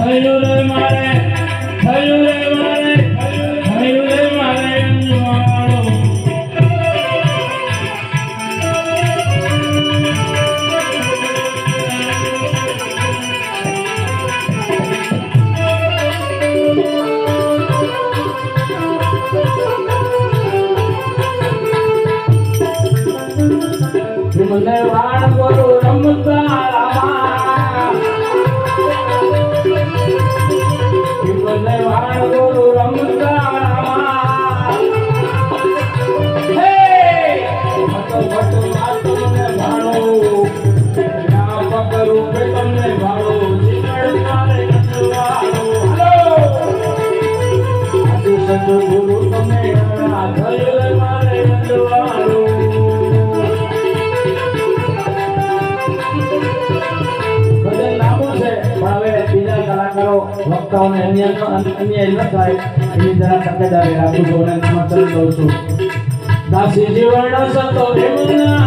થયું રે મારે થયું રે મારે થયું રે મારે અંજવાળું મને વાણ બોલો રમતા રામા મને વાણ બોલો રમતા રામા હે મતો ભટ માત મને ભાણો ના પકડું કે તમને ભાણો જીવડ મારે અંજવાળો હાલો આદિ સદગુરુ તમે આ થયું મારે અંજવાળો વક્તાઓને અન્ય ન થાય એની જરા તકેદારી રાખું છું અને નિમંત્રણ દઉં છું. દાસી જીવન સતો દેવના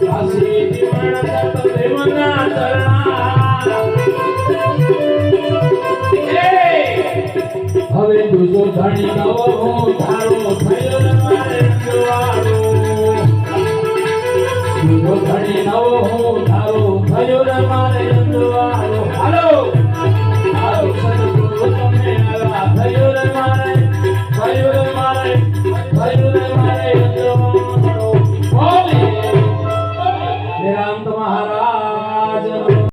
દાસી જીવન સતો દેવના હવે દુજો ધણી નવો હું તારો થયો મારે અંજવાળો દુજો ધણી નવો હું તારો થયો રે મારે અંજવાળો હાલો આદિ સદગુરુ તમે આવા થયો રે મારે થયો રે મારે થયો રે મારે અંજવાળો બોલે નિરાંત મહારાજ